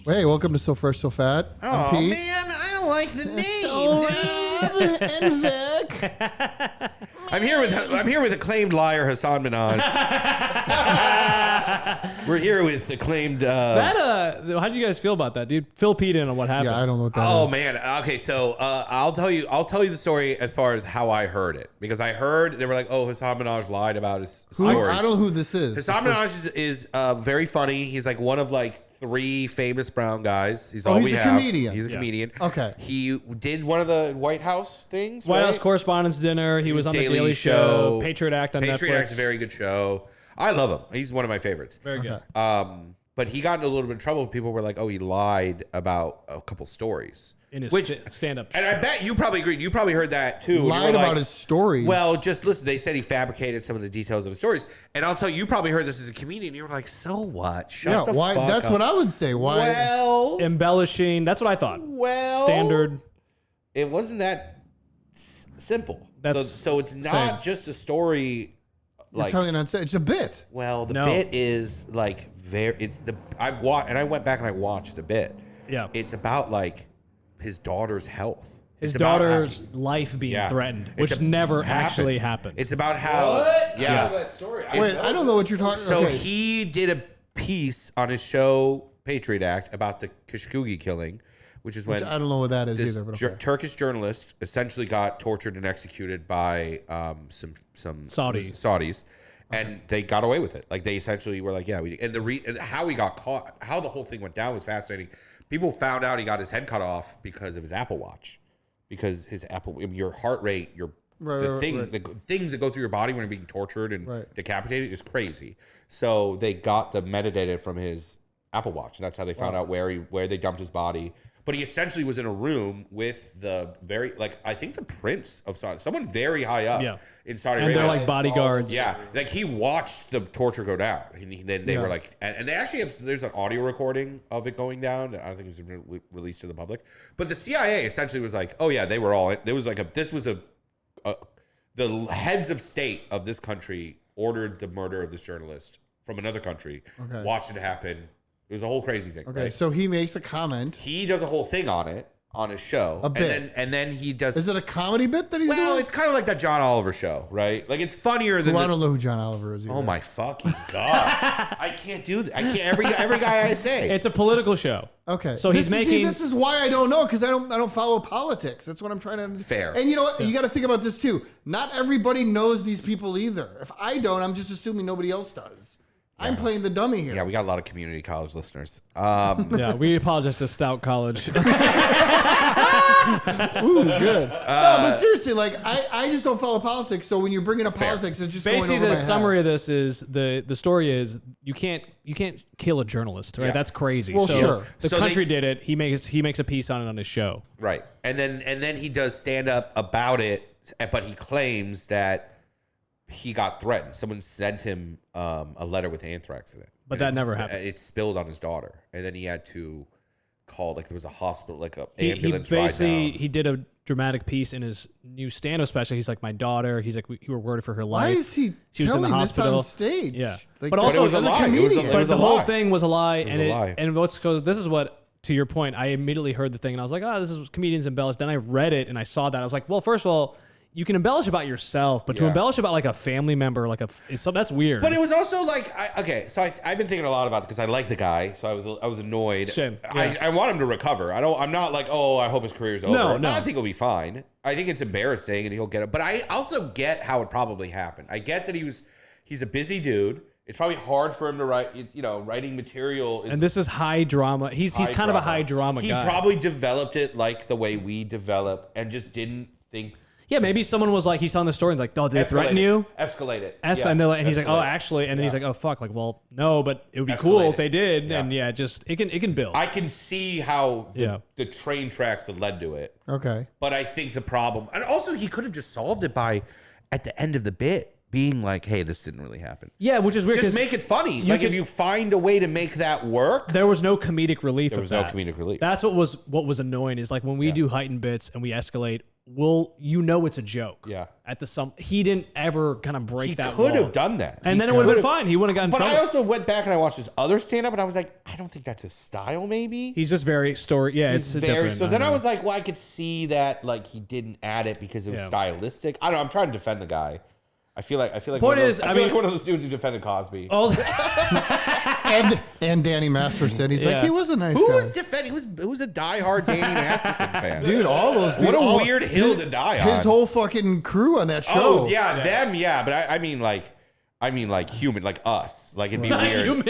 Hey, welcome to So Fresh, So Fat. Oh, I'm Pete. man, I don't like the name. Sohrab and Vic. I'm here with acclaimed liar Hassan Minaj. We're here with acclaimed. How'd you guys feel about that, dude? Fill Pete in on what happened. Yeah, I don't know what that is. Oh man. Okay, so I'll tell you the story as far as how I heard it, because I heard they were like, "Oh, Hassan Minaj lied about his stories." I don't know who this is. Hassan Minaj is very funny. He's like one of like 3 famous brown guys. He's all he's we a have. comedian. He's a comedian. Okay. He did one of the White House things. White right? House Correspondents' Dinner. He was on the Daily Show. Patriot Act on Netflix. Patriot Act's a very good show. I love him. He's one of my favorites. Very good. But he got in a little bit of trouble. People were like, "Oh, he lied about a couple stories." In his stand-up. And I bet you probably agreed. You probably heard that too. Lied about his stories. Well, just listen. They said he fabricated some of the details of his stories. And I'll tell you, you probably heard this as a comedian. You were like, "So what? Shut the why? fuck That's up." what I would say. Why? Well, Embellishing. That's what I thought. well, Standard. It wasn't that simple. That's so it's not just a story. You're telling me it's a bit. Well, the bit is like I went back and I watched the bit. Yeah. It's about like his daughter's health. His It's about daughter's life being threatened, It's which never actually happened. It's about how Yeah. That story. Wait, I don't know what you're talking about. So Okay. he did a piece on his show Patriot Act about the Khashoggi killing, which is when I don't know what that is this either. But okay. Turkish journalist essentially got tortured and executed by some Saudis, and they got away with it. Like they essentially were like, yeah, we. And and how he got caught, how the whole thing went down was fascinating. People found out he got his head cut off because of his Apple Watch, because your heart rate, the things that go through your body when you're being tortured and decapitated is crazy. So they got the metadata from his Apple Watch, and that's how they found out where they dumped his body. But he essentially was in a room with the I think the prince of Saudi, someone very high up in Saudi Arabia. And they're like bodyguards. Yeah, like he watched the torture go down. And then they were like, and they actually there's an audio recording of it going down. I don't think it was released to the public. But the CIA essentially was like, oh yeah, they were all, there was like the heads of state of this country ordered the murder of this journalist from another country, watched it happen. It was a whole crazy thing. Okay, right? so he makes a comment. He does a whole thing on it, on his show. A bit. And then he does... Is it a comedy bit that he's doing? Well, it's kind of like that John Oliver show, right? Like, it's funnier than... I don't know who John Oliver is either. Oh, my fucking God. I can't do that. I can't... Every guy I say. It's a political show. Okay. So he's making... this is why I don't know, because I don't follow politics. That's what I'm trying to understand. Fair. And you know what? You got to think about this, too. Not everybody knows these people either. If I don't, I'm just assuming nobody else does. I'm playing the dummy here. Yeah, we got a lot of community college listeners. Yeah, we apologize to Stout College. Ooh, good. No, but seriously, like I just don't follow politics. So when you're bringing up politics, it's just Basically, going over the my summary head. of this is the story is you can't kill a journalist, right? Yeah. That's crazy. Well, so sure. The So country did it. He makes a piece on it on his show. Right. And then he does stand up about it, but he claims that he got threatened. Someone sent him a letter with anthrax in it. But that never happened. It spilled on his daughter. And then he had to call, like there was a hospital, like a He ambulance ride basically down. he did a dramatic piece in his new stand-up special. He's like, my daughter. He's like, we were worried for her Why life. is he She was in the telling this hospital. on stage? Yeah. Like, But also- it was a as lie. It was a- comedian. it But was the whole lie. thing was a lie, It was a lie. and this is what, to your point, I immediately heard the thing and I was like, oh, this is comedians embellish. Then I read it and I saw that I was like, well, first of all, you can embellish about yourself, but to embellish about like a family member, so that's weird. But it was also like, so I've been thinking a lot about it because I like the guy, so I was annoyed. Same. Yeah. I want him to recover. I'm not like, oh, I hope his career's over. No. I think he'll be fine. I think it's embarrassing and he'll get it. But I also get how it probably happened. I get that he's a busy dude. It's probably hard for him to write, writing material. And this is high drama. He's kind of a high drama guy. He probably developed it like the way we develop and just didn't think. Yeah, maybe someone was like, he's telling the story and like, oh, did they threaten you? Escalate it. And he's like, oh, actually, and then he's like, oh, fuck, like, well, no, but it would be cool if they did, and it can build. I can see how the train tracks have led to it. Okay. But I think the problem, and also he could have just solved it by, at the end of the bit, being like, hey, this didn't really happen. Yeah, which is weird. Just make it funny. Like if you find a way to make that work. There was no comedic relief. There was no comedic relief. That's what was annoying is like when we do heightened bits and we escalate it's a joke. Yeah. He didn't ever kind of break that. He could have done that. And then it would have been fine. He wouldn't have gotten But trouble. I also went back and I watched this other stand-up and I was like, I don't think that's his style, maybe. He's just very story. Yeah, it's very different. so then I was like, well, I could see that like he didn't add it because it was stylistic. I don't know, I'm trying to defend the guy. I feel like like one of those dudes who defended Cosby. Oh, and Danny Masterson. He's like, he was a nice guy. Who was defending? Who's a diehard Danny Masterson fan? Dude, all those people. What a weird hill to die on. His whole fucking crew on that show. Oh yeah, them, yeah. But I mean like human, like us. Like it'd be weird.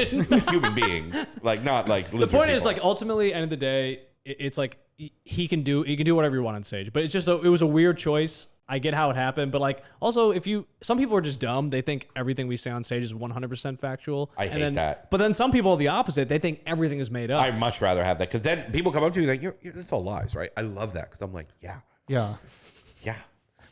Human beings. Like not like lizard the point people. is like ultimately, end of the day, it's like he can do whatever you want on stage. But it's just it was a weird choice. I get how it happened, but like also some people are just dumb. They think everything we say on stage is 100% factual. I hate that. But then some people are the opposite. They think everything is made up. I'd much rather have that because then people come up to me like, "This all lies, right?" I love that because I'm like, yeah.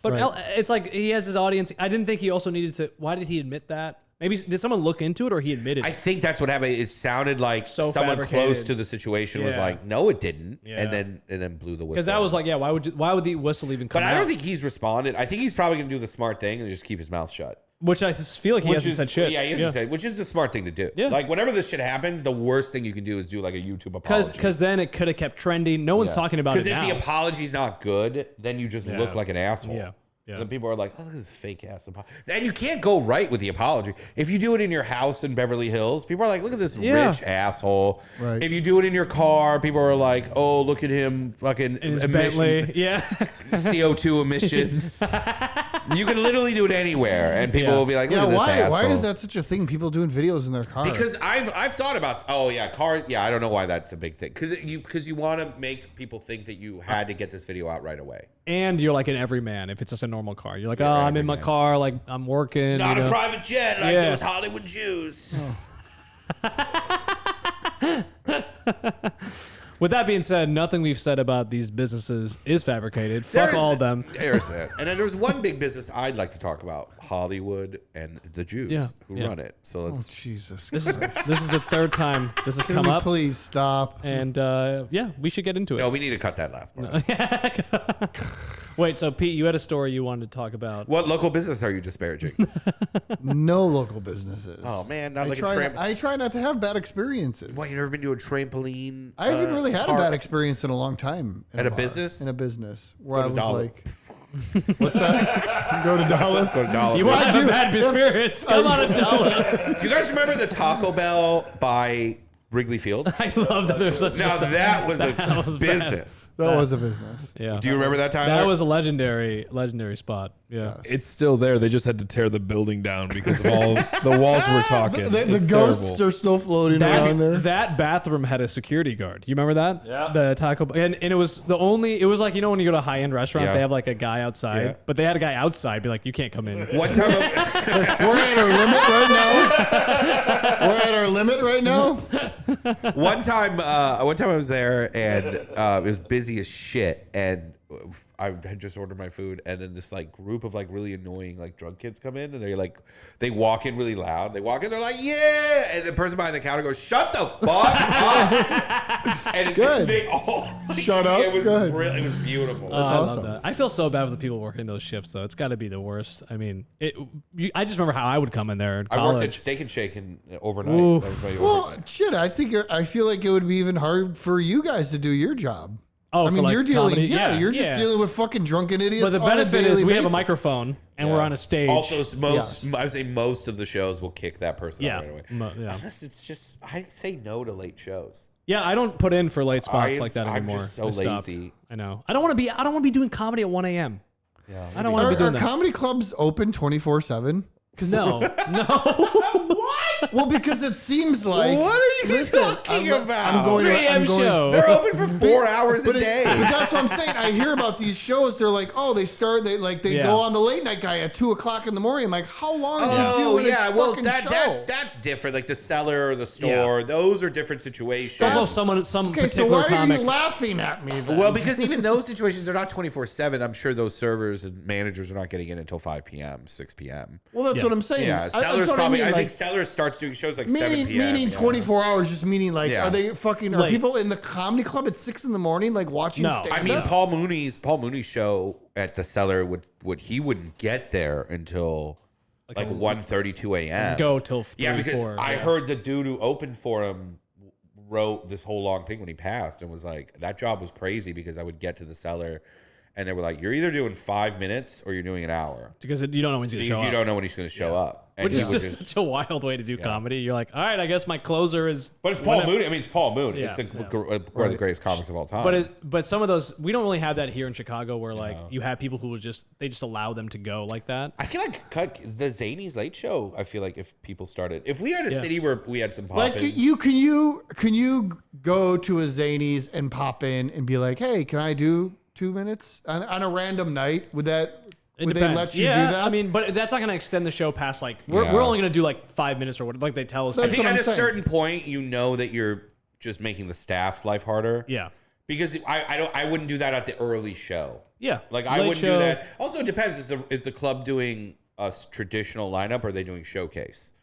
But Right. it's like he has his audience. I didn't think he also needed to. Why did he admit that? Maybe did someone look into it or he admitted? I think that's what happened. It sounded like So someone fabricated. close to the situation was like, "No, it didn't," and then blew the whistle. Because that was like, why would the whistle even come out? But I don't think he's responded. I think he's probably going to do the smart thing and just keep his mouth shut. Which I just feel like he hasn't said shit. Yeah, he hasn't said, which is the smart thing to do. Yeah. Like, whenever this shit happens, the worst thing you can do is do like a YouTube apology. Because then it could have kept trending. No one's talking about it now. Because if the apology's not good, then you just look like an asshole. Yeah. And then people are like, oh, look at this fake ass apology. And you can't go right with the apology. If you do it in your house in Beverly Hills, people are like, look at this rich asshole. Right. If you do it in your car, people are like, oh, look at him fucking in his Bentley. Yeah. CO2 emissions. You can literally do it anywhere. And people will be like, look at this asshole. Why is that such a thing? People doing videos in their car. Because I've thought about, car. Yeah, I don't know why that's a big thing. Because you want to make people think that you had to get this video out right away. And you're like an everyman if it's just a normal car. You're like, I'm in my car, like I'm working. Not a private jet like those Hollywood Jews. With that being said, nothing we've said about these businesses is fabricated. Fuck all of them. There's it. And then there's one big business I'd like to talk about: Hollywood and the Jews who run it. So let's. Oh, Jesus. This is the third time this has come up. Please stop. And we should get into it. No, we need to cut that last part. Wait, so Pete, you had a story you wanted to talk about. What local business are you disparaging? No local businesses. Oh man, not like a trampoline. I try not to have bad experiences. What, you never been to a trampoline? I haven't really had a bad experience in a long time. At a business? In a business where I go to was Dollar. like, what's that? Go to Dollar. Go to Dollar. You want to have a bad experience? Come on a dollar. Do you guys remember the Taco Bell by Wrigley Field? I love that there's such Now that was a business. That was a business. Yeah. Do you remember that time? That was a legendary spot. Yeah. It's still there. They just had to tear the building down because of all the walls were talking. The ghosts are still floating around there. That bathroom had a security guard. You remember that? Yeah. The Taco Bell. And it was it was like, when you go to a high-end restaurant, they have like a guy outside. Yeah. But they had a guy outside be like, you can't come in. One time, We're at our limit right now. We're at our limit right now. one time I was there and it was busy as shit, and I had just ordered my food, and then this like group of like really annoying like drunk kids come in, and they walk in really loud. They walk in, they're like, yeah, and the person behind the counter goes, shut the fuck up. And Good. They all Shut up. It was Good. brilliant. It was beautiful. I love awesome. that. I feel so bad for the people working those shifts, though. It's got to be the worst. I mean, I just remember how I would come in there in I college. worked at Steak and Shake overnight. Oof. That was my Well, overnight. shit. I feel like it would be even hard for you guys to do your job. Oh, I mean, for, like, you're dealing. comedy? Yeah, you're just dealing with fucking drunken idiots. But the on a benefit is daily we have a basis. microphone and we're on a stage. Also, Yes. I would say most of the shows will kick that person out right away. Yeah. Unless it's just, I say no to late shows. Yeah, I don't put in for late spots like that I'm anymore. just so I stopped. lazy. I know. I don't want to be doing comedy at 1 a.m. Yeah, I don't want to be Are doing that. comedy clubs open 24/7? No. Well, because it seems like. What are you talking about? I'm going. 3 a.m. show. They're open for 4 hours a day. But that's what I'm saying. I hear about these shows. They're like, oh, they go on the late night guy at 2:00 in the morning. I'm like, how long is he doing this fucking show? that's different. Like the cellar or the store, those are different situations. Also, some Okay, so particular why comic. are you laughing at me then? Well, because even those situations are not 24/7. I'm sure those servers and managers are not getting in until 5 p.m., 6 p.m. Well, that's what I'm saying. Yeah, That's Sellers what probably. I mean, think Sellers starts doing shows like 7 p.m. Meaning 24 hours just meaning like, are they fucking, are people in the comedy club at 6 a.m, like watching stand-up? I mean, Paul Mooney's show at the Cellar he wouldn't get there until like 1:32 a.m. Go till 3, because 4. I heard the dude who opened for him wrote this whole long thing when he passed and was like, that job was crazy because I would get to the Cellar and they were like, you're either doing 5 minutes or you're doing an hour. Because you don't know when he's going to show up. Because you don't know when he's going to show up. And which is just such a wild way to do comedy. You're like, all right, I guess my closer is... But it's Paul Mooney. I mean, it's Paul Mooney. It's one of the greatest comics of all time. But some of those... We don't really have that here in Chicago where like you have people who they just allow them to go like that. I feel like the Zanies Late Show, I feel like if people started... If we had a city where we had some pop-ins... Like, can you go to a Zanies and pop in and be like, hey, can I do 2 minutes on a random night? Would they let you do that? I mean, but that's not going to extend the show past like we're only going to do like 5 minutes or what, like they tell us. I think at a certain point, you know that you're just making the staff's life harder. Yeah, because I wouldn't do that at the early show. Yeah, like I wouldn't do that. Also, it depends. Is the club doing a traditional lineup or are they doing showcase?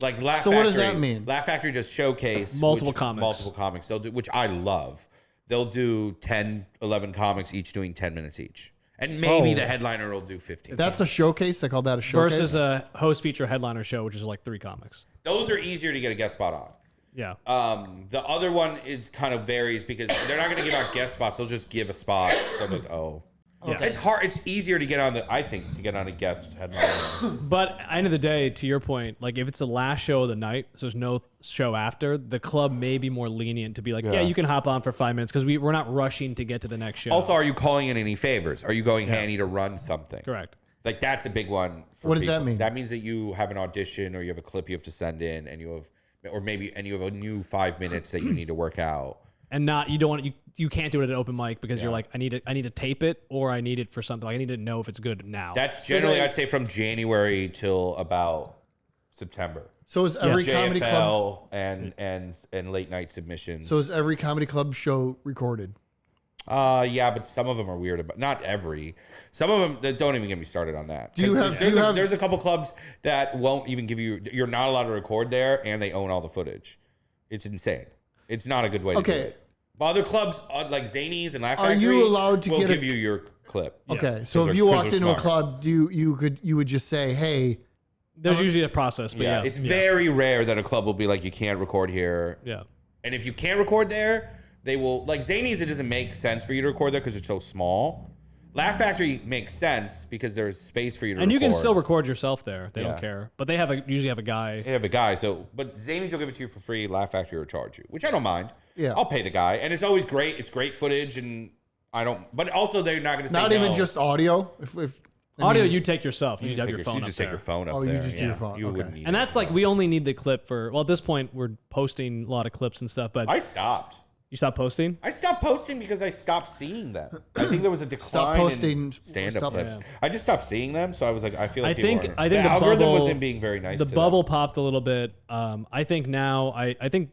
Like Laugh Factory. So what does that mean? Laugh Factory does showcase multiple comics. Multiple comics. They'll do, which I love. They'll do 10, 11 comics each doing 10 minutes each. And maybe the headliner will do 15. That's a showcase? They call that a showcase? Versus a host feature headliner show, which is like 3 comics. Those are easier to get a guest spot on. Yeah. The other one is kind of varies because they're not going to give out guest spots. They'll just give a spot. They're like, Yeah. It's hard. It's easier to get on a guest headliner. But at the end of the day, to your point, like if it's the last show of the night, so there's no show after, the club may be more lenient to be like, yeah you can hop on for 5 minutes because we're not rushing to get to the next show. Also, are you calling in any favors? Are you going, hey, I need to run something? Correct. Like that's a big one. What does that mean? That means that you have an audition or you have a clip you have to send in, and you have a new 5 minutes that you need to work out. And you can't do it at an open mic because you're like, I need to tape it or I need it for something. Like, I need to know if it's good now. That's generally I'd say from January till about September. So is every comedy club and late night submissions. So is every comedy club show recorded? Yeah, but some of them are weird, but not every. Some of them don't even get me started on that. There's a couple clubs that won't even give you. You're not allowed to record there, and they own all the footage. It's insane. It's not a good way to do it. But other clubs like Zanies and Laugh Factory, are you allowed to give you your clip? Okay, yeah. So if you walked into a club, you would just say, hey. There's usually a process, but it's very rare that a club will be like, you can't record here. Yeah. And if you can't record there, they will, like Zanies, it doesn't make sense for you to record there because it's so small. Laugh Factory makes sense because there's space for you to record. And you can still record yourself there. They don't care. But they usually have a guy. They have a guy. But Zanies will give it to you for free. Laugh Factory will charge you, which I don't mind. Yeah. I'll pay the guy. And it's always great. It's great footage. And but also they're not going to say not even just audio. If audio, you take yourself. You have your phone up there. You just take your phone up there. Oh, you just do your phone. You wouldn't need and that's like, we only need the clip for, well, at this point, we're posting a lot of clips and stuff, but. I stopped. You stopped posting? I stopped posting because I stopped seeing them. I think there was a decline in stand-up clips. Yeah. I just stopped seeing them, so I was like, I feel like I think the algorithm wasn't being very nice. The bubble popped a little bit. I think now, I think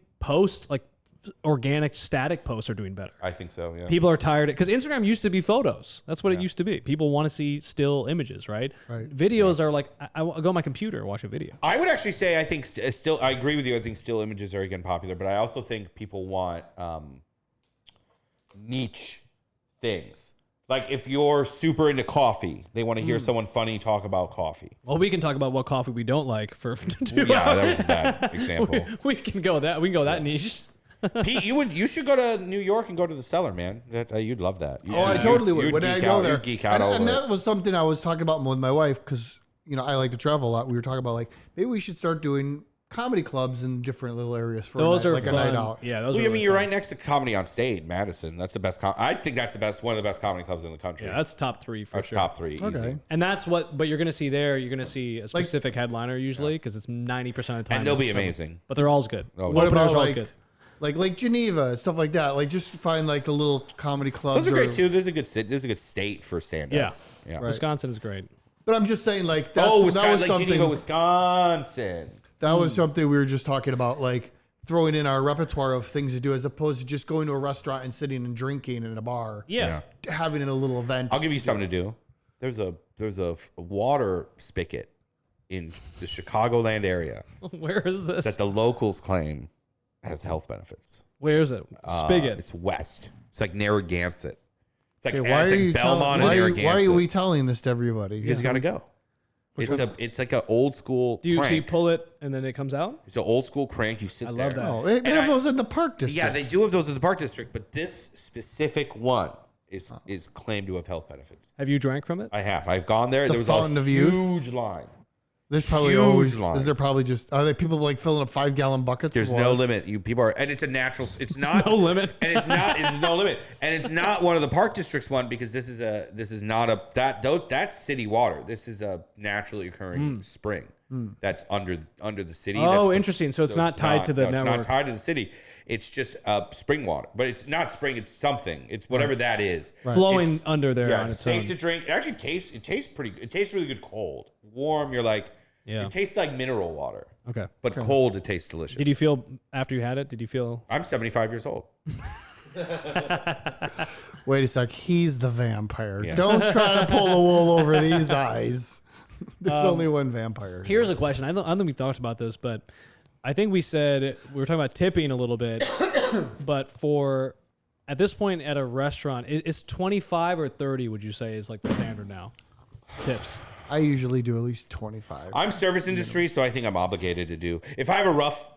organic static posts are doing better. I think so, yeah. People are tired because Instagram used to be photos. That's what it used to be. People want to see still images, right? Videos are like, I go on my computer and watch a video. I would actually say I think I agree with you. I think still images are again popular, but I also think people want niche things. Like if you're super into coffee, they want to hear someone funny talk about coffee. Well, we can talk about what coffee we don't like for 2 hours. Yeah, that was a bad example. We can go that niche. Pete, you should go to New York and go to the Cellar, man. You'd love that. I totally would. When I go there, you'd geek out over and that was something I was talking about with my wife because I like to travel a lot. We were talking about like maybe we should start doing comedy clubs in different little areas for a night out. Yeah, those. Well, you're right next to Comedy on State, Madison. That's the best. I think that's the best. One of the best comedy clubs in the country. Yeah, that's top 3 for that's sure. Top 3. Okay. Easy. And that's what. But you're gonna see there. You're gonna see a specific headliner usually because it's 90% of the time. And they'll be amazing. But they're always good. What about like Lake Geneva, stuff like that. Like just find like the little comedy clubs. Those are great too. There's a good state for stand-up. Yeah. Right. Wisconsin is great. But I'm just saying, like that was Lake something. Geneva, Wisconsin. That was something we were just talking about, like throwing in our repertoire of things to do, as opposed to just going to a restaurant and sitting and drinking in a bar. Yeah. Having a little event. I'll give you something to do. There's a water spigot in the Chicagoland area. Where is this? That the locals claim has health benefits. Where is it? Spigot. It's west. It's like Narragansett. It's like, Okay, why it's are like you Belmont and Narragansett. why are we telling this to everybody? You just got to go. It's like an old school Do you crank. actually pull it and then it comes out? It's an old school crank. You sit there. I love that. Oh, they have those in the park district. Yeah, they do have those in the park district, but this specific one is claimed to have health benefits. Have you drank from it? I have. I've gone there. It's the There was fountain a of youth. huge line. There's probably Huge always. line. Is there probably just? Are they people like filling up 5-gallon buckets? There's no limit. You people are, and it's a natural. It's not No limit. and it's not. It's no limit, and it's not one of the park districts one because this is not a that's city water. This is a naturally occurring spring that's under the city. Oh, That's interesting. So it's not tied to the no, network. It's not tied to the city. It's just spring water, but it's not spring. It's something. It's whatever that is. Flowing It's- under there Yeah, on it's its safe own. to drink. It actually tastes. It tastes pretty. It tastes really good cold. Warm, you're like. Yeah. It tastes like mineral water. Okay. But cold, it tastes delicious. Did you feel after you had it? Did you feel? I'm 75 years old. Wait a sec. He's the vampire. Yeah. Don't try to pull the wool over these eyes. There's only one vampire. Here's a question. I don't think we talked about this, but I think we said we were talking about tipping a little bit. But for at this point at a restaurant, it's 25 or 30. Would you say is like the standard now? Tips. I usually do at least 25. I'm service industry, so I think I'm obligated to do. If I have a rough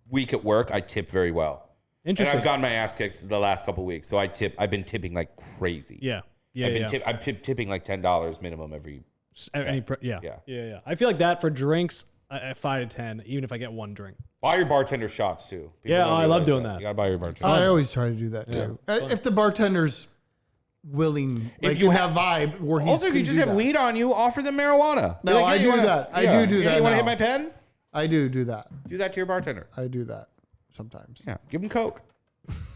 week at work, I tip very well. Interesting. And I've gotten my ass kicked the last couple of weeks, so I've been tipping like crazy. Yeah. I'm tipping like $10 minimum every. Yeah. I feel like that for drinks at 5 to 10, even if I get one drink. Buy your bartender shots too. People Yeah, don't I love realize doing that. You gotta buy your bartender. I always try to do that too. If the bartender's willing, If like you you have vibe, where he's Also, if you just have weed on you, offer them marijuana. No, Be I "Hey, do you wanna-" that. I do that You want to hit now. my pen? I do that. Do that to your bartender. I do that sometimes. Yeah, give them coke.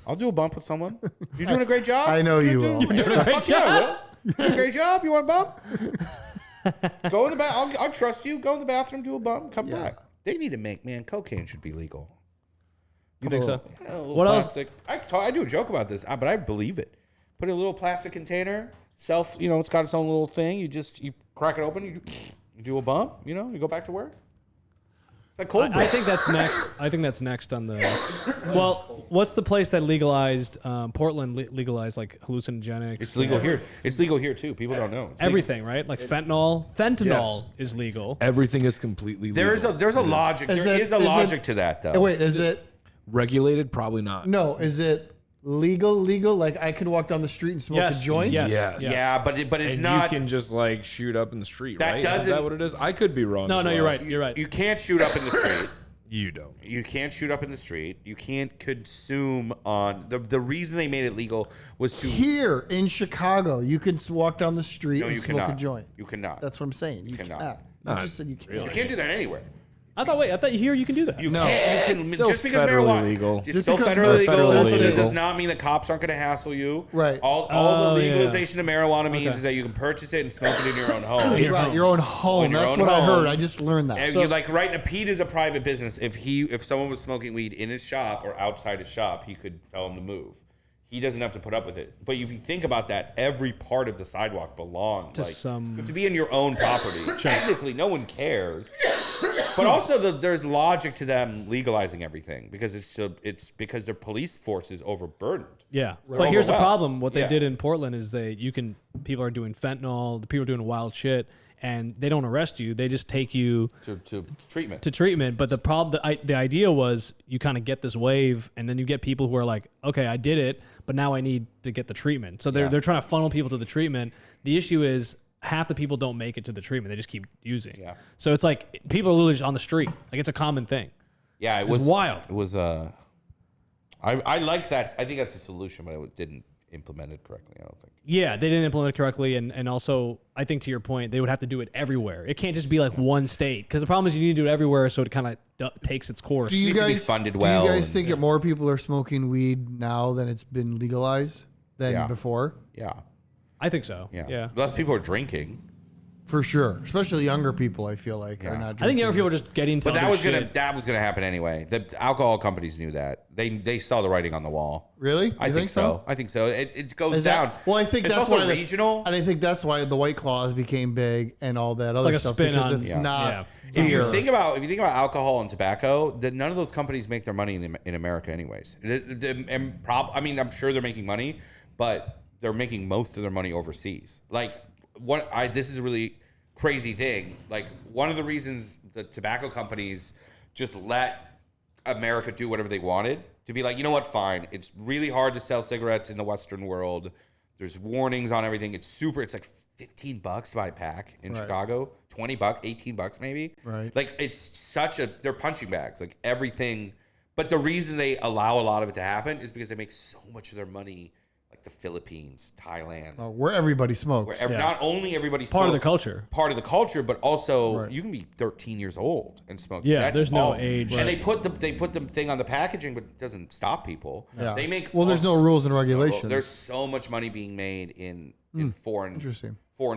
I'll do a bump with someone. You're doing a great job. I know you will. You're doing a great job. You doing a great job. You want a bump? Go in the bath. I'll trust you. Go in the bathroom, do a bump, come back. They need to make cocaine should be legal. You think so? Yeah, a little What else? plastic. I do a joke about this, but I believe it. Put in a little plastic container. It's got its own little thing. You crack it open. You do a bump. You go back to work. It's like cold brew. I think that's next. I think that's next on the. Well, what's the place that legalized? Portland legalized like hallucinogenics. It's legal here. It's legal here too. People don't know. It's Everything, right? Like fentanyl. Fentanyl is legal. Everything is completely legal. There's a logic. There is a logic to that though. Wait, is it? regulated. Probably not. No, is it legal? Like I could walk down the street and smoke a joint? Yes. Yeah, but it's And not. you can just like shoot up in the street, That right? doesn't- Is that what it is? I could be wrong. No, as no, well. you're right. You're right. You can't shoot up in the street. You don't. You can't shoot up in the street. You can't consume on the reason they made it legal was to. Here in Chicago, you can walk down the street No, and you smoke cannot. a joint. You cannot. That's what I'm saying. You Cannot. cannot. No, I just said you can't. You can't do that anywhere. I thought here you can do that. You No. can't. You can It's still just because federally marijuana legal. It's Just still because federally legal. federally It legal. does not mean the cops aren't going to hassle you. Right. All the yeah. legalization of marijuana means is that you can purchase it and smoke it in your own home. Right, your own home. In your That's own what I home. heard. I just learned that. And you Pete is a private business. If someone was smoking weed in his shop or outside his shop, he could tell him to move. He doesn't have to put up with it. But if you think about that, every part of the sidewalk belongs To some- You have to be in your own property. Technically, no one cares. But also, there's logic to them legalizing everything because it's because their police force is overburdened. Yeah, They're but here's the overwhelmed. problem. What they Yeah. did in Portland is people are doing fentanyl, the people are doing wild shit, and they don't arrest you. They just take you To treatment. to treatment. But the problem, the idea was you kind of get this wave, and then you get people who are like, okay, I did it, but now I need to get the treatment. So they're trying to funnel people to the treatment. The issue is half the people don't make it to the treatment. They just keep using. Yeah. So it's like people are literally just on the street. Like it's a common thing. Yeah, it was wild. It was I like that. I think that's a solution, but it didn't implement it correctly. I don't think. Yeah, they didn't implement it correctly, and also I think to your point, they would have to do it everywhere. It can't just be like one state because the problem is you need to do it everywhere, so it kind of takes its course. Do you needs to be guys funded Do well you guys and- think that more people are smoking weed now than it's been legalized than Yeah. before? Yeah. I think so. Yeah. Yeah. Less people are drinking. For sure, especially younger people, I feel like are not drinking. I think younger people are just getting to. But that was gonna happen anyway. The alcohol companies knew that. They saw the writing on the wall. Really? I think so. I think so. It goes down. Well, I think it's that's also why regional. And I think that's why the White Claws became big and all that other stuff because it's not beer. If you think about alcohol and tobacco, then none of those companies make their money in America anyways. I mean, I'm sure they're making money, but they're making most of their money overseas. Like this is a really crazy thing. Like one of the reasons the tobacco companies just let America do whatever they wanted to be like, you know what, fine. It's really hard to sell cigarettes in the Western world. There's warnings on everything. It's like $15 to buy a pack in Chicago, $20, $18 maybe. Right. Like it's they're punching bags, like everything. But the reason they allow a lot of it to happen is because they make so much of their money like the Philippines, Thailand, where everybody smokes. Not only everybody smokes, part of the culture, but also you can be 13 years old and smoke. Yeah, there's no age. And they put the thing on the packaging, but it doesn't stop people. Yeah. They make there's no rules and regulations. There's so much money being made in foreign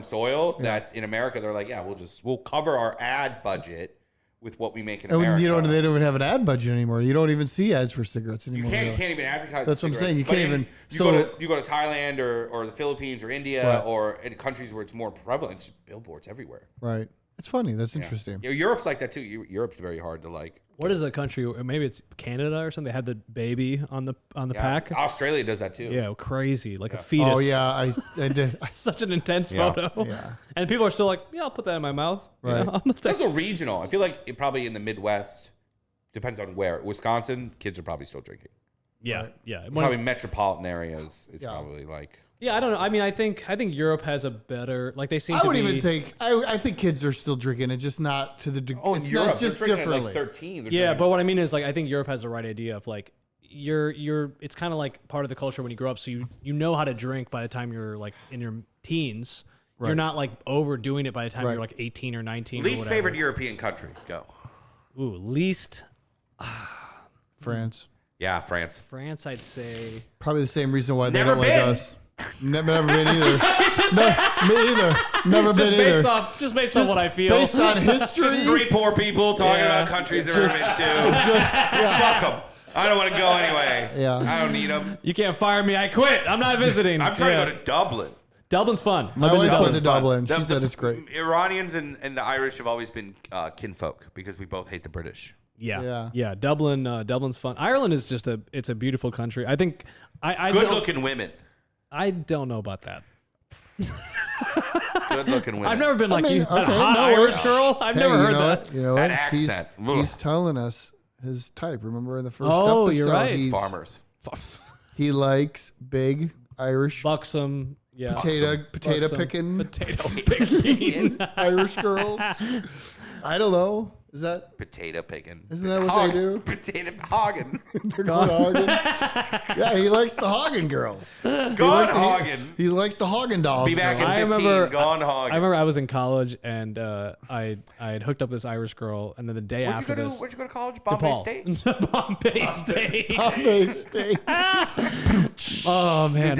soil that in America they're like, yeah, we'll cover our ad budget with what we make in America. They don't even have an ad budget anymore. You don't even see ads for cigarettes anymore. You can't even advertise. That's what I'm saying. You can't even. You go to Thailand or the Philippines or India or in countries where it's more prevalent. It's billboards everywhere. Right. It's funny. That's interesting. Yeah, Europe's like that too. Europe's very hard to like. What is the country? Maybe it's Canada or something. They had the baby on the pack. Australia does that too. Yeah, crazy, like a fetus. Oh yeah, I did. Such an intense photo. Yeah, and people are still like, yeah, I'll put that in my mouth. Right. It's also regional. I feel like probably in the Midwest, depends on where. Wisconsin, kids are probably still drinking. Yeah, yeah. Probably metropolitan areas. It's probably like. Yeah, I don't know. I mean, I think Europe has a better like they seem. I think kids are still drinking it, just not to the degree. Oh, in Europe, it's just differently. Like 13. Yeah, but what I mean is like I think Europe has the right idea of like you're. It's kind of like part of the culture when you grow up, so you know how to drink by the time you're like in your teens. Right. You're not like overdoing it by the time you're like 18 or 19. Least favorite European country? Go. Ooh, least. France. Yeah, France. France, I'd say. Probably the same reason why they don't like us. Never been either. Me either. Never been either. Just based on what I feel. Based on history. Just three poor people talking about countries they've never been to. Fuck them. I don't want to go anyway. Yeah. I don't need them. You can't fire me. I quit. I'm not visiting. I'm trying to go to Dublin. Dublin's fun. My wife went to Dublin. She said it's great. Iranians and the Irish have always been kinfolk because we both hate the British. Yeah. Dublin's fun. Ireland is just it's a beautiful country. I think good-looking women. I don't know about that. Good-looking women. I've never been like a hot Irish girl. I've never heard that. You know that what? accent. He's telling us his type. Remember in the first episode? You're right. Farmers. He likes big Irish, buxom, potato picking Irish girls. I don't know. Is that potato picking? Isn't that what they do? Potato hogging. They're going hogging. Yeah, he likes the hogging girls. He likes the hogging dolls. Be back in 15. Gone hogging. I remember I was in college and I had hooked up this Irish girl, and then the day after this, where'd you go to college? Bombay State. Bombay State. Bombay State. Oh man,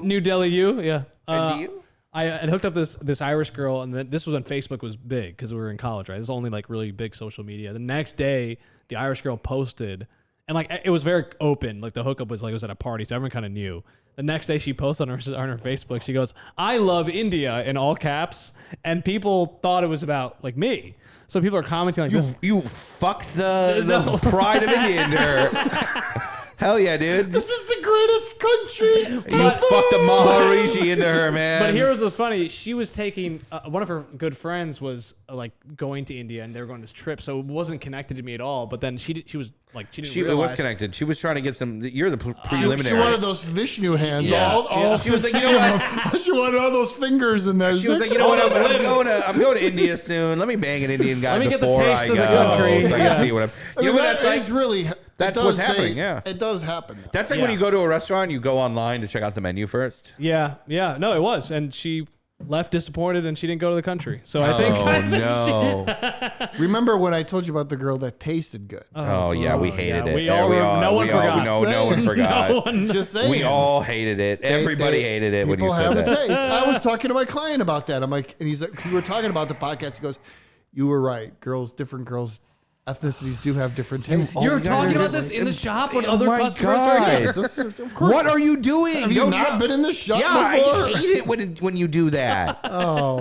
New Delhi U. Yeah. And do you? I had hooked up this Irish girl, and then this was when Facebook was big because we were in college, right? This was only like really big social media. The next day, the Irish girl posted, and like it was very open. Like the hookup was like it was at a party, so everyone kind of knew. The next day, she posted on her Facebook. She goes, "I love India" in all caps, and people thought it was about like me. So people are commenting like this. You fucked the pride of India into her. Hell yeah, dude. This is the greatest country. You fucked a Maharishi into her, man. But here's what's funny. She was taking, one of her good friends was like going to India, and they were going on this trip, so it wasn't connected to me at all. But then she was like, she didn't realize. It was connected. She was trying to get some, you're the preliminary. She wanted those Vishnu hands. Yeah. She was like, you know what? She wanted all those fingers in there. She was like, you know what? I'm going to India soon. Let me bang an Indian guy before I go. Let me get the taste of the country. So I can see what I'm. You know what that's like? It's really... That's what's happening, It does happen. That's like when you go to a restaurant, you go online to check out the menu first. Yeah. No, it was. And she left disappointed and she didn't go to the country. So I think Remember when I told you about the girl that tasted good? Oh yeah, we hated it. No one forgot. No one forgot. Just saying. We all hated it. Everybody hated it when you said that. People have a taste. I was talking to my client about that. I'm like, and he's like, we were talking about the podcast. He goes, "You were right. Different girls, ethnicities do have different tastes." You're talking about this in the shop when other customers are here. Of course. What are you doing? Have you not been in the shop before? I hate it when you do that.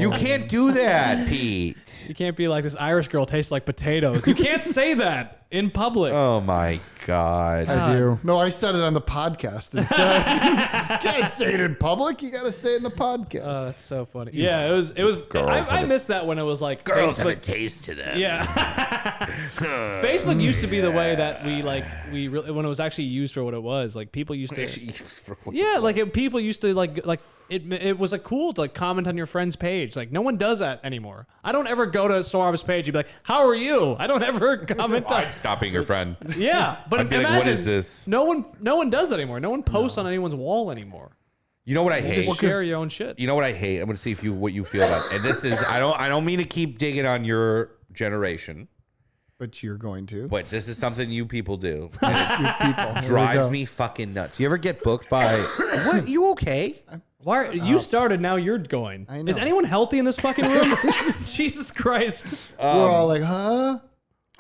You can't do that, Pete. You can't be like, this Irish girl tastes like potatoes. You can't say that in public. Oh my God. I do. No, I said it on the podcast instead. You can't say it in public. You got to say it in the podcast. That's so funny. Yeah, it was. I missed that when it was like Girls have a Facebook. taste to them. Yeah. Facebook used to be the way that we really, when it was actually used for what it was. Like people used to. People used to like it was like cool to like comment on your friend's page. Like no one does that anymore. I don't ever go to Sohrab's page and be like, "How are you?" I don't ever comment on. I'm stopping your friend. Yeah, but I'd be imagine, like, what is this? No one does that anymore. No one posts on anyone's wall anymore. You know what I hate? Just share your own shit. You know what I hate? I'm going to see what you feel about it. And this is I don't mean to keep digging on your generation. But you're going to. But this is something you people do. You people. Drives me fucking nuts. You ever get booked by what? You okay? Why you started? Now you're going. I know. Is anyone healthy in this fucking room? Jesus Christ! We're all like, huh?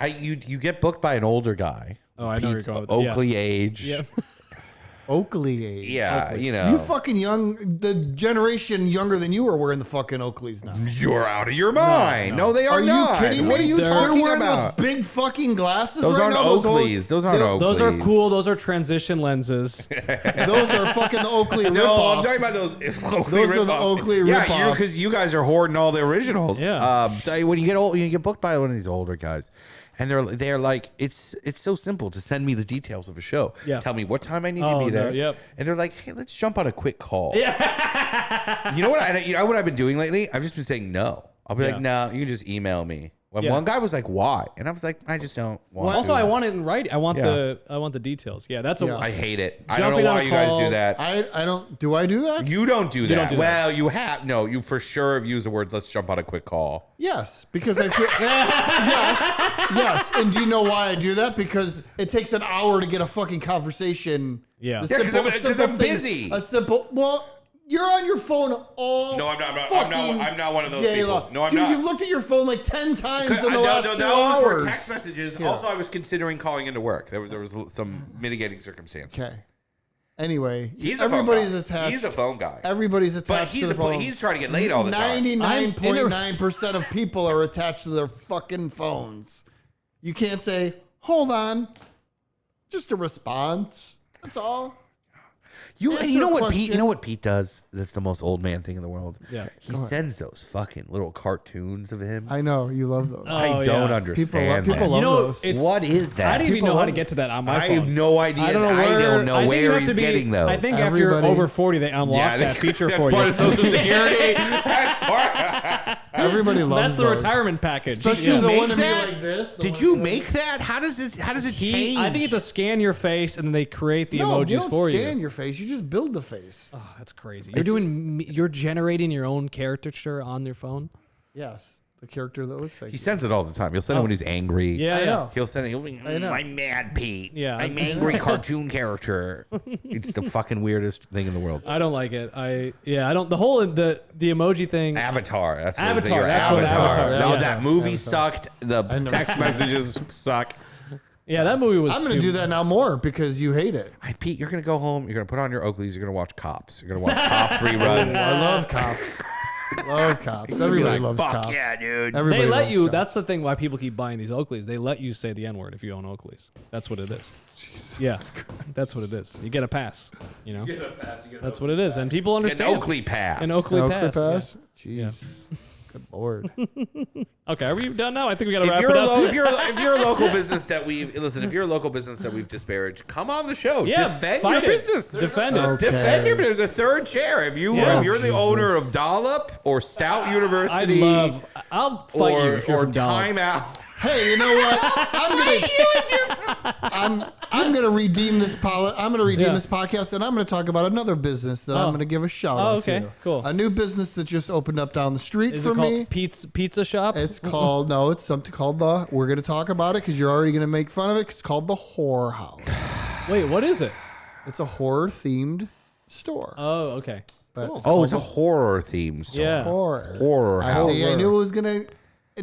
You get booked by an older guy. Oh, I know Pete's you're going with Oakley age. Yeah. Oakley age. Yeah, Oakley. you know. You fucking young. The generation younger than you are wearing the fucking Oakleys now. You're out of your mind. No, they are not. Are you kidding me? What are you They're talking wearing about? those big fucking glasses Those right aren't now. Oakleys. Those aren't Oakleys. Those are cool. Those are transition lenses. Those are fucking the Oakley ripoffs. No, I'm talking about those Oakley Those are the Oakley ripoffs. Yeah, because you guys are hoarding all the originals. Yeah. So when you get old, you get booked by one of these older guys. And they're like, it's so simple to send me the details of a show. Yeah. Tell me what time I need to be there. Yep. And they're like, hey, let's jump on a quick call. Yeah. You know what I've been doing lately? I've just been saying no. I'll be like, no, you can just email me. When one guy was like, why? And I was like, I just don't want to. Also, I want it in writing. I want the details. Yeah, that's I hate it. I don't know why you guys do that. I don't. Do I do that? You don't do that. don't do that. Well, you have. No, you for sure have used the words, let's jump on a quick call. Yes, because I feel. yes. And do you know why I do that? Because it takes an hour to get a fucking conversation. Yeah. Because I'm busy. A simple. Well, you're on your phone all. No, I'm not. I'm not one of those day people. long. No, I'm Dude, not. You've looked at your phone like 10 times in the No, last 2 those hours. were text messages. Yeah. Also, I was considering calling into work. There was some mitigating circumstances. Okay. Anyway, He's a everybody's phone guy. attached. He's a phone guy. Everybody's attached But to the phone. he's trying to get laid all the time. 99.9% of people are attached to their fucking phones. You can't say, hold on. Just a response. That's all. You Answer know a what question. Pete? You know what Pete does? That's the most old man thing in the world. Yeah. He sends those fucking little cartoons of him. I know. You love those. I don't understand. People that. love those. What is that? I didn't even People know how love to get to that on my I phone. have no idea. I don't know where he's getting those. I think Everybody- after you're over 40, they unlock that feature that's for part you. of Social Security. That's part. Everybody loves That's the those. retirement package. Especially the make one to be that? like this. Did you make that? How does it change? I think you have to scan your face and then they create the No, you emojis don't for scan you. your face. You just build the face. Oh, that's crazy. You're generating your own caricature on your phone. Yes. The character that looks like He you. sends it all the time. He'll send it when he's angry. Yeah, I know. He'll send it. He'll be, I know. I'm mad, Pete. Yeah. I'm angry cartoon character. It's the fucking weirdest thing in the world. I don't like it. I don't. The whole the emoji thing. Avatar. That's what Avatar, It is. that's what Avatar, No, yeah. that movie Avatar. sucked. The never text seen it. messages suck. Yeah, that movie was. I'm going to do that now more because you hate it. Pete, you're gonna go home. You're gonna put on your Oakleys. You're gonna watch Cops. You're gonna watch Cops reruns. I love cops. Love cops. Everybody loves Fuck cops. yeah, dude. Everybody They let loves you. cops. That's the thing. Why people keep buying these Oakleys? They let you say the N word if you own Oakleys. That's what it is. Yeah, that's what it is. You get a pass. You know. That's what it is, and people An understand. Oakley pass. An Oakley Oakley pass. Jeez. Good lord. Okay, are we done now? I think we got to If wrap you're, it a up. if you're a local business that we've if you're a local business that we've disparaged, come on the show. Yeah, defend fight your it. business. Defend it. Okay. Defend your business. There's a third chair. If you Yeah. if you're the owner Jesus. of Dollop or Stout I'll University, fight you if you're or from Dallas. Time Out. Hey, you know what? I'm gonna redeem this this podcast, and I'm gonna talk about another business that I'm gonna give a shout out to. Cool. A new business that just opened up down the street Is for it called me. Pizza Shop? It's called it's something called we're gonna talk about it because you're already gonna make fun of it. It's called the Horror House. Wait, what is it? It's a horror themed store. Oh, okay. Cool. It's a horror theme store. Yeah. Horror house. I knew it was gonna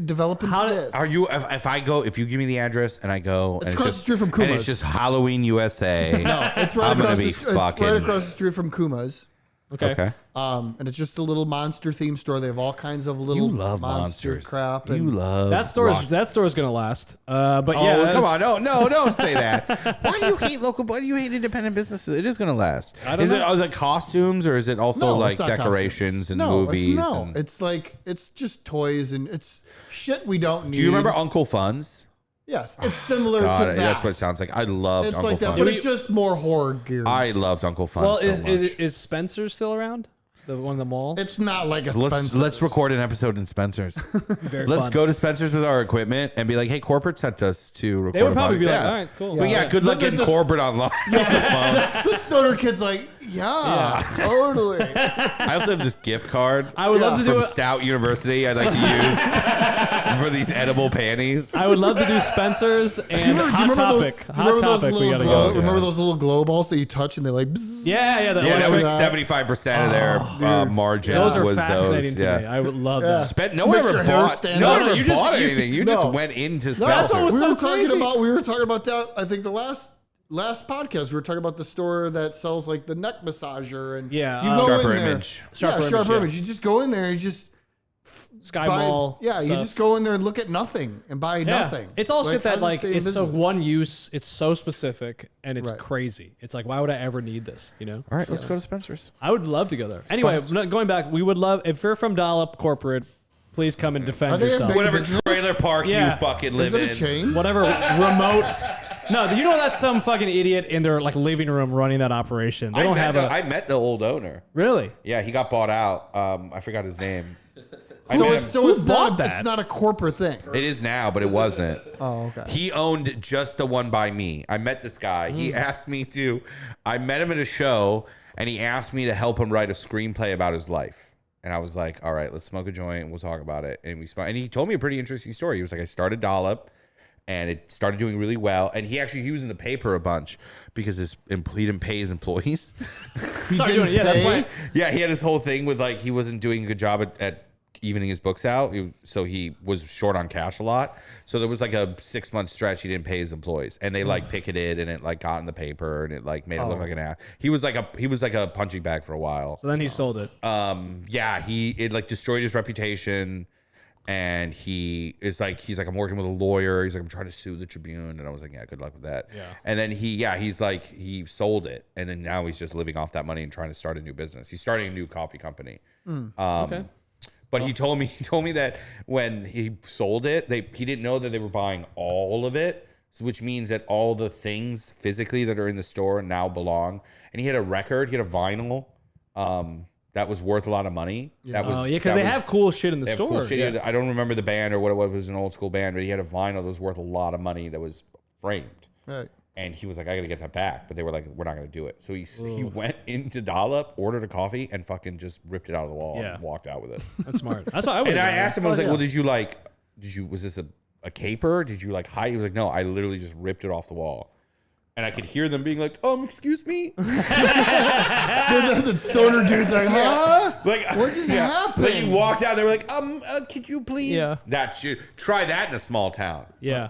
develop into this. Are you? If you give me the address and I go, It's and across the street from Kuma's. and it's just Halloween USA. No, it's right I'm gonna across be it's fucking. right across the street from Kuma's. Okay. And it's just a little monster themed store. They have all kinds of little You love monster monsters. crap. You And love That store is gonna last. But yeah, come on, no, don't say that. Why do you hate local? Why do you hate independent businesses? It is going to last. I don't know. Is it costumes or is it also No, like it's not decorations costumes. and No, movies? It's just toys and it's shit we don't need. Do you remember Uncle Fun's? Yes, it's similar to God, that. that's what it sounds like. I loved It's Uncle like that, Fun's. but it's just more horror gear. I loved Uncle Fun's. well, so much. is Spencer still around? The one in the mall? It's not like a Spencer's. Let's record an episode in Spencer's. Very Let's fun. go to Spencer's with our equipment and be like, "Hey, corporate sent us to record." They would probably a be podcast." like, all right, cool. But yeah, good luck Look at getting this- corporate online. The stoner kid's like, yeah. Totally. I also have this gift card. I would love to do from it. Stout University. I'd like to use for these edible panties. I would love to do Spencer's and Hot Topic. Hot Topic, we gotta go. Remember those little glow balls that you touch and they like, bzzz? Yeah, Yeah, that was electric- 75% of their margin. Those are was fascinating those. to Yeah. me. I would love that. No one Makes ever your hair bought. stand No up. one No, ever you just- bought you- anything. You no. just went into No, Spencer's. that's what was we so were talking crazy. about. We were talking about that. I think the last podcast we were talking about the store that sells like the neck massager and Yeah, you go Sharper in there. Image. Sharper Sharper Image, yeah. Image. You just go in there and you just Sky buy, Mall. yeah, you stuff. just go in there and look at nothing and buy Yeah. nothing. It's all shit how that does like it stay in it's so business? one use. It's so specific and it's Right. crazy. It's like, why would I ever need this? You know? All right, let's go to Spencer's. I would love to go there. Anyway, going back, we would love if you're from Dollop Corporate. Please come and defend Are they a yourself. big- Whatever business? trailer park Yeah. you fucking live Is it in. a chain? Whatever remote. No, you know that's some fucking idiot in their like living room running that operation. They don't have a I met the old owner. really. Yeah, he got bought out. I forgot his name. It's bought not that? it's not a corporate thing. It is now, but it wasn't. Oh, okay. He owned just the one by me. I met this guy. He asked me to. I met him at a show, and he asked me to help him write a screenplay about his life. And I was like, "All right, let's smoke a joint and we'll talk about it." And and he told me a pretty interesting story. He was like, "I started Dollop, and it started doing really well." And he was in the paper a bunch because he didn't pay his employees. He Sorry, didn't doing it. Yeah, that's pay? why. Yeah, he had his whole thing with like he wasn't doing a good job at evening his books out, so he was short on cash a lot. So there was like a 6-month stretch he didn't pay his employees, and they like picketed, and it like got in the paper, and it like made it look like an ass. He was like a punching bag for a while. So then he sold it. Yeah, it like destroyed his reputation, and he's like I'm working with a lawyer. He's like I'm trying to sue the Tribune, and I was like, yeah, good luck with that. Yeah. And then he's like he sold it, and then now he's just living off that money and trying to start a new business. He's starting a new coffee company. Okay. But he told me that when he sold it, he didn't know that they were buying all of it, which means that all the things physically that are in the store now belong. And he had a record, he had a vinyl that was worth a lot of money. Oh yeah, because they have cool shit in the they have store. cool shit. Yeah. I don't remember the band or what it was. It was an old school band, but he had a vinyl that was worth a lot of money that was framed. Right. And he was like, I got to get that back. But they were like, we're not going to do it. So he went into Dollop, ordered a coffee, and fucking just ripped it out of the wall and walked out with it. That's smart. That's what I would. And I asked him, I was like, yeah. well, was this a caper? Did you like hide? He was like, no, I literally just ripped it off the wall. And I could hear them being like, excuse me? The stoner dudes are like, huh? Like, What just happened? Like, you walked out, they were like, could you please? Yeah. Try that in a small town. Yeah.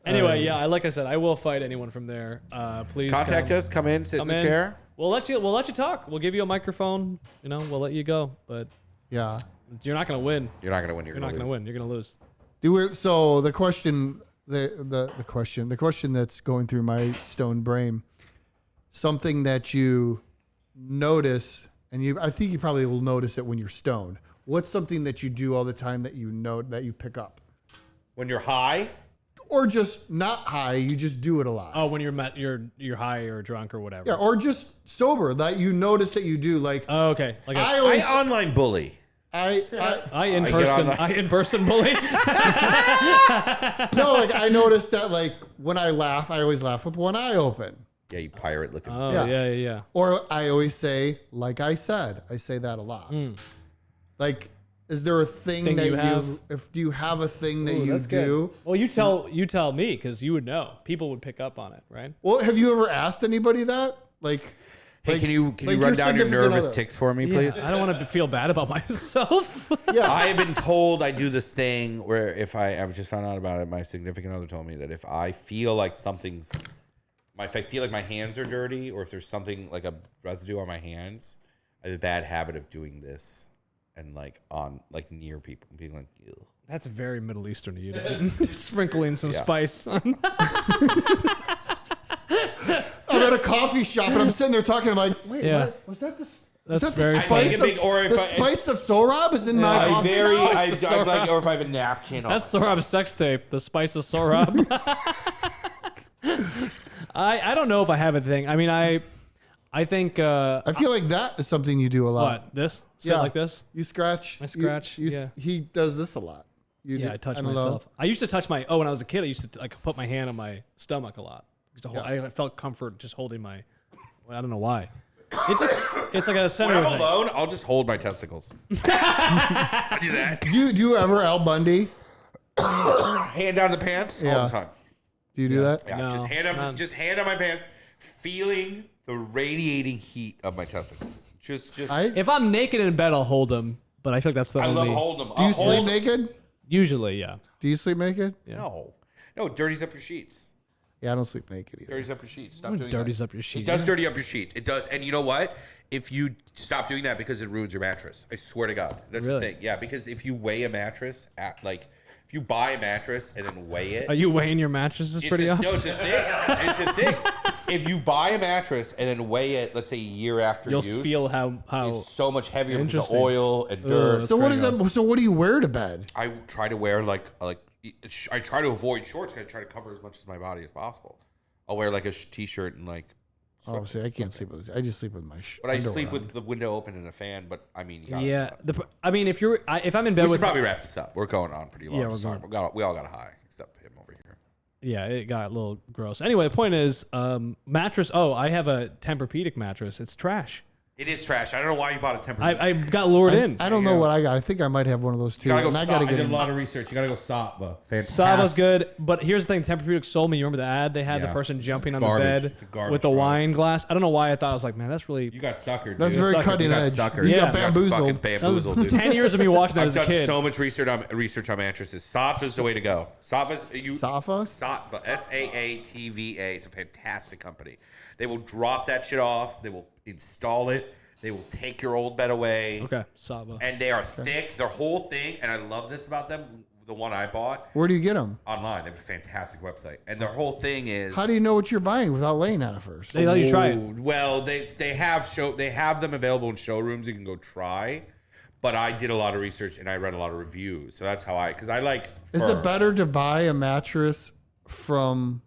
Anyway, yeah, like I said, I will fight anyone from there. Please Contact us, come in, sit in the chair. We'll let you talk. We'll give you a microphone. We'll let you go. But Yeah. you're not gonna win. You're not going to win. You're not gonna win. You're gonna lose. So the question, the question that's going through my stone brain, something that you notice, and I think you probably will notice it when you're stoned. What's something that you do all the time that you know that you pick up, When you're high? or just not high, you just do it a lot. Oh, when you're high or drunk or whatever. Yeah, or just sober that you notice that you do. Like Oh, okay. Like I I always, online bully. I in person bully. No, like I noticed that like when I laugh, I always laugh with one eye open. Yeah, you pirate looking. Oh, Yeah. yeah. Or I always say, like I said. I say that a lot. Like, is there a thing that you have? do you have a thing that you That's good. do? Well, you tell me because you would know. People would pick up on it, right? Well, have you ever asked anybody that? Like, Hey, can you like run down your significant nervous other. ticks for me, please? I don't want to feel bad about myself. Yeah. I have been told I do this thing where if I've just found out about it, my significant other told me that if I feel like if I feel like my hands are dirty or if there's something like a residue on my hands, I have a bad habit of doing this and like near people and being like, ew. That's very Middle Eastern of you, dude. Sprinkling some spice. I'm at a coffee shop and I'm sitting there talking. I'm like, wait, what? Was that the? That's that very the funny. spice of, spice of Sohrab is in my coffee. I'm like, or if I have a napkin. That's Sohrab's sex tape. The spice of Sohrab. I don't know if I have a thing. I mean, I think. I feel like that is something you do a lot. What? This? Sit like this? You scratch. I scratch. He does this a lot. I touch myself. I used to touch when I was a kid, I used to like put my hand on my stomach a lot. I felt comfort just holding my. I don't know why. It's like a center. When I'm alone, I'll just hold my testicles. I do that. Do you ever Al Bundy? Hand down the pants all the time. Do you do that? Yeah, No, just hand on my pants, feeling the radiating heat of my testicles. Just. If I'm naked in bed, I'll hold them. But I feel like that's the I only. love holding them. Do you sleep naked? Usually, yeah. Do you sleep naked? Yeah. No, it dirties up your sheets. Yeah, I don't sleep naked either. Dirties up your sheets. Stop doing that. Dirties up your sheet. It does dirty up your sheet. It does. And you know what? If you stop doing that because it ruins your mattress. I swear to God. That's the thing. Yeah, because if you weigh a mattress if you buy a mattress and then weigh it. Are you weighing your mattresses pretty often? No, it's a thing. It's a thing. If you buy a mattress and then weigh it, let's say a year after You'll use, feel how it's so much heavier because of Interesting. oil and dirt. So what is that? So what do you wear to bed? I try to wear I try to avoid shorts because I try to cover as much of my body as possible. I'll wear like a t-shirt and like. Oh, see, I can't sleep with. I just sleep with my. But I sleep with the window open and a fan. But I mean, you gotta, if I'm in bed we should with. probably wrap this up. We're going on pretty long. Yeah, We all got a high except him over here. Yeah, it got a little gross. Anyway, the point is, mattress. Oh, I have a Tempur-Pedic mattress. It's trash. It is trash. I don't know why you bought a Tempur. I got lured in. I don't know what I got. I think I might have one of those too. I gotta did a lot of research. You gotta go Satva. Sava's good, but here's the thing: Tempur-Pedic sold me. You remember the ad? They had the person jumping on the bed with the wine glass. I don't know why I thought I was like, man, that's really. You got suckered. That's dude. very cutting edge. You got bamboozled. Bamboozled, dude. 10 years of me watching that as a I've done kid. so much research on mattresses. Satva's the way to go. Satva's Safa? Satva. Saatva. It's a fantastic company. They will drop that shit off. They will install it. They will take your old bed away. Okay, Sava. And they are thick. Their whole thing, and I love this about them, the one I bought. Where do you get them? Online. They have a fantastic website. And their whole thing is... How do you know what you're buying without laying on it first? They let you try it. Well, they have them available in showrooms you can go try. But I did a lot of research, and I read a lot of reviews. So that's how because I like fur. Is it better to buy a mattress from...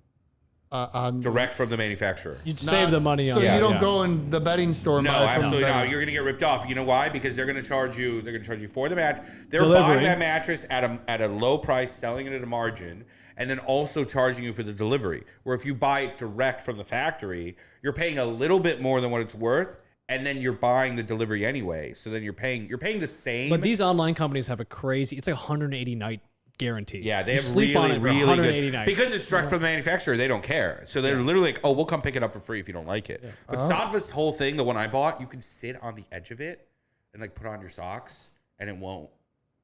direct from the manufacturer? You'd save the money on So it. you don't go in the bedding store and No, buy it from the absolutely not. bedding. You're going to get ripped off. You know why? Because they're going to charge you. They're going to charge you for the mattress. They're Delivery. buying that mattress at a low price, selling it at a margin, and then also charging you for the delivery. Where if you buy it direct from the factory, you're paying a little bit more than what it's worth, and then you're buying the delivery anyway. So then you're paying the same. But these online companies have a crazy. It's like 180 night guarantee. Yeah, they You have sleep on really, it for really 180 good nights. because it's direct from the manufacturer. They don't care, so they're literally like, "Oh, we'll come pick it up for free if you don't like it." Yeah. But Satva's whole thing, the one I bought, you can sit on the edge of it and like put on your socks, and it won't.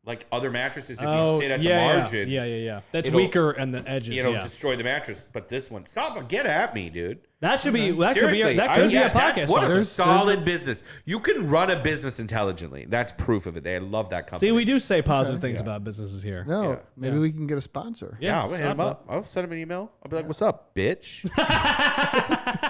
Like other mattresses, if you sit at the margins, that's weaker and the edges. It'll destroy the mattress. But this one, Satva, get at me, dude. That should be. That Seriously, could be a podcast. What a sponsor. solid business. You can run a business intelligently. That's proof of it. I love that company. See, we do say positive things about businesses here. No, maybe we can get a sponsor. Yeah, I'll hit him up. I'll send him an email. I'll be like, "What's up, bitch?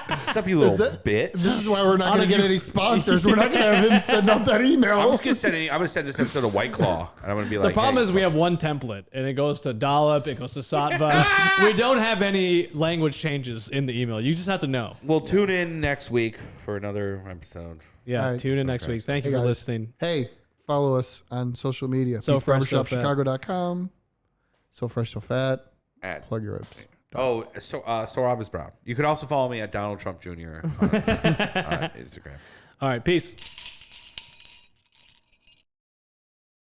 What's up, you little bitch?" This is why we're not going to get any sponsors. We're not going to have him send out that email. I'm just gonna send this episode to White Claw, and I'm gonna be like, The problem is we have one template, and it goes to Dollop, it goes to Satva. We don't have any language changes in the email. You just have to know. We'll tune in next week for another episode. Yeah, All right. tune in next week. Thank you for guys. listening. Hey, follow us on social media. So fresh, so fat. Chicago.com. So fresh, so fat. Plug your ribs. Oh, so Sohrab is brown. You could also follow me at Donald Trump Jr. on Instagram. All right, peace.